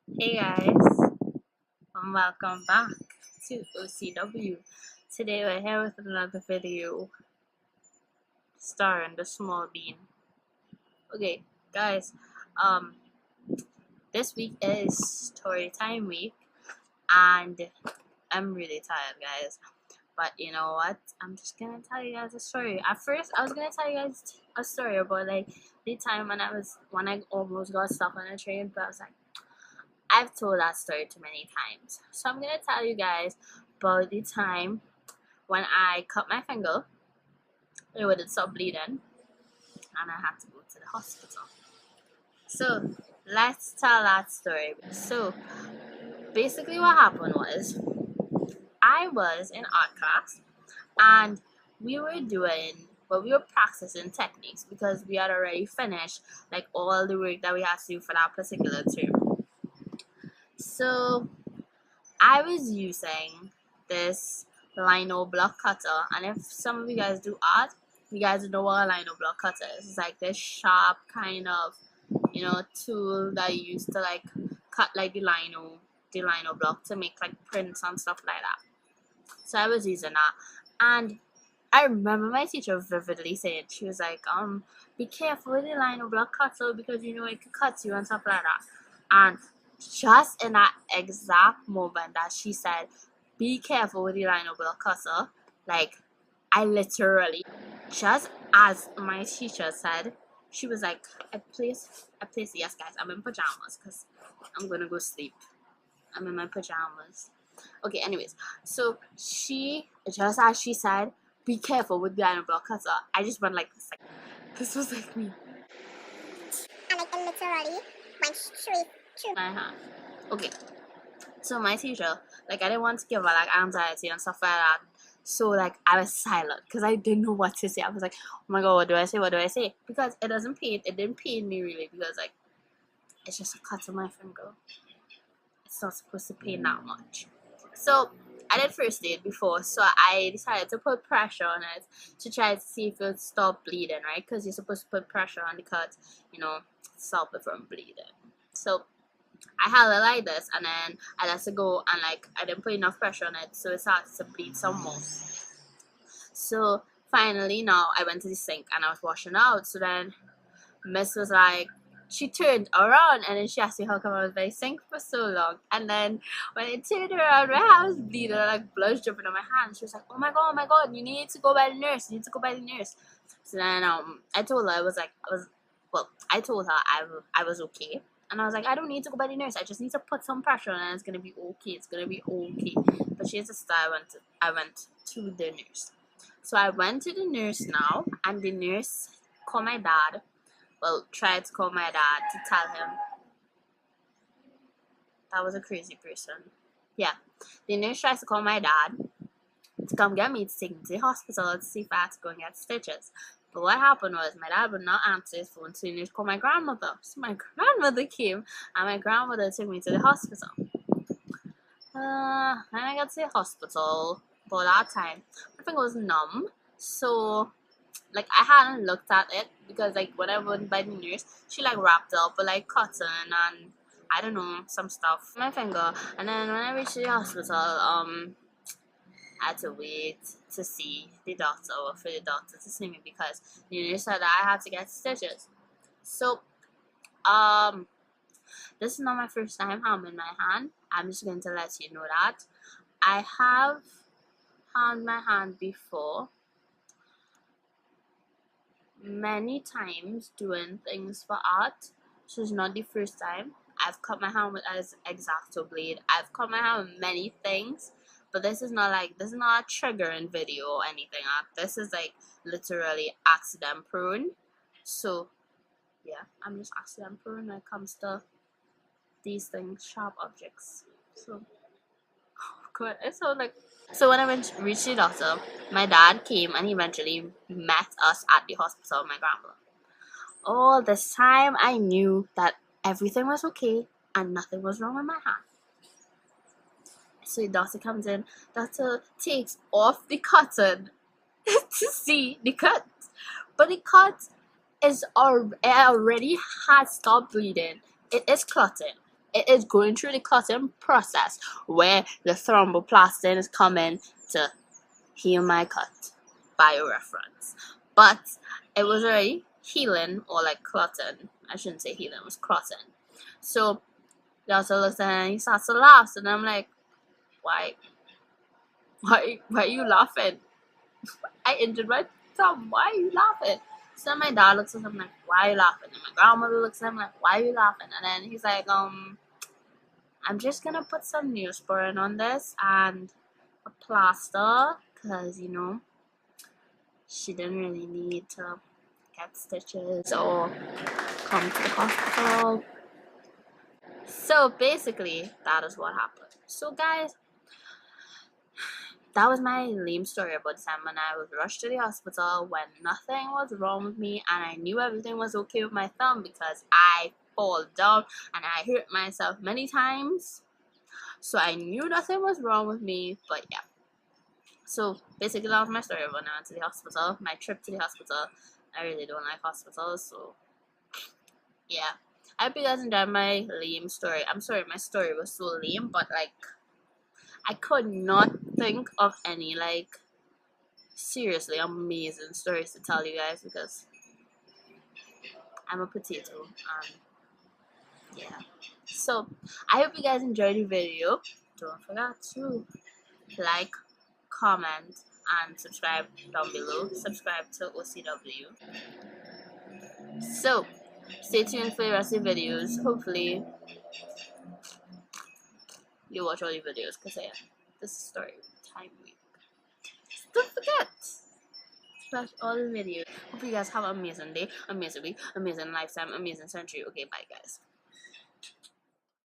Hey guys, and welcome back to OCW. Today we're here with another video starring the small bean. Okay, guys, um, this week is story time week, and I'm really tired, guys. But you know what? I'm just gonna tell you guys a story. At first, I was gonna tell you guys a story about like the time when I almost got stuck on a train, but I was like, I've told that story too many times. So I'm gonna tell you guys about the time when I cut my finger. It wouldn't stop bleeding, and I had to go to the hospital. So let's tell that story. So basically, what happened was I was in art class, and we were practicing techniques because we had already finished like all the work that we had to do for that particular term. So I was using this lino block cutter, and if some of you guys do art, you guys know what a lino block cutter is. It's like this sharp kind of tool that you use to like cut like the lino block to make like prints and stuff like that. So I was using that, and I remember my teacher vividly saying, she was like, be careful with the lino block cutter because it could cut you and stuff like that. And just in that exact moment that she said, be careful with the lino block cutter, like I literally, just as my teacher said, she was like, I place, yes guys, I'm in pajamas because I'm gonna go sleep. I'm in my pajamas. Okay, anyways, so she, just as she said, be careful with the lino block cutter, I just went like this, this was like me. And like it literally went straight through my hand. Okay, so my teacher, like I didn't want to give her like anxiety and stuff like that. So like I was silent because I didn't know what to say. I was like, oh my god, what do I say? What do I say? Because it didn't pain me really because like it's just a cut on my finger. It's not supposed to pain that much. So I did first aid before, so I decided to put pressure on it to try to see if it would stop bleeding, right? Because you're supposed to put pressure on the cut, stop it from bleeding. So I held it like this, and then I let it go, and like I didn't put enough pressure on it, so it started to bleed some more. So finally, now I went to the sink and I was washing out. So then Miss was like, she turned around and then she asked me how come I was by the sink for so long. And then when I turned around, my hand was bleeding and like blood dripping on my hand. She was like, oh my god, you need to go by the nurse. You need to go by the nurse. So then I told her I told her I was okay. And I was like, I don't need to go by the nurse. I just need to put some pressure on it and it's gonna be okay. It's gonna be okay. But she insisted I went to the nurse. So I went to the nurse now, and the nurse called my dad. Well, tried to call my dad to tell him. That was a crazy person. Yeah. The nurse tries to call my dad to come get me to take me to the hospital to see if I had to go and get stitches. But what happened was my dad would not answer his phone, so he needed to call my grandmother. So my grandmother came, and my grandmother took me to the hospital. When I got to the hospital, for that time, my finger was numb, so like I hadn't looked at it because like when I went by the nurse, she like wrapped it up with like cotton and I don't know, some stuff on my finger. And then when I reached the hospital, I had to wait to see the doctor, or for the doctor to see me, because the nurse said that I had to get stitches. So this is not my first time harming my hand. I'm just going to let you know that I have harmed my hand before, many times doing things for art. So it's not the first time. I've cut my hand with an X-Acto blade. I've cut my hand with many things, but this is not a triggering video or anything. This is like literally accident prone. So yeah, I'm just accident prone when it comes to these things, sharp objects. So oh god, it's so like. So when I reached the doctor, my dad came and he eventually met us at the hospital with my grandmother. All this time I knew that everything was okay and nothing was wrong with my hand. So the doctor comes in, doctor takes off the cotton to see the cut. But the cut already has stopped bleeding. It is clotting. it is going through the clotting process where the thromboplastin is coming to heal my cut by reference. But it was already healing, or like clotting. I shouldn't say healing, it was clotting. So the doctor looks at him and he starts to laugh, and I'm like, why are you laughing? I injured my thumb. Why are you laughing? So my dad looks at him like, why are you laughing? And my grandmother looks at him like, why are you laughing? And then he's like, I'm just gonna put some Neosporin on this and a plaster, because you know she didn't really need to get stitches or come to the hospital. So basically that is what happened. So guys, that was my lame story about the time when I was rushed to the hospital when nothing was wrong with me, and I knew everything was okay with my thumb because I fall down and I hurt myself many times. So I knew nothing was wrong with me, but yeah. So basically that was my story when I went to the hospital, my trip to the hospital. I really don't like hospitals, so yeah. I hope you guys enjoyed my lame story. I'm sorry my story was so lame, but like I could not think of any like seriously amazing stories to tell you guys because I'm a potato. Yeah. So I hope you guys enjoyed the video. Don't forget to like, comment, and subscribe down below. Subscribe to OCW. So stay tuned for the rest of the videos. Hopefully you watch all the videos because yeah, this is story time week. Don't forget to watch all the videos. Hope you guys have an amazing day, amazing week, amazing lifetime, amazing century. Okay, bye guys.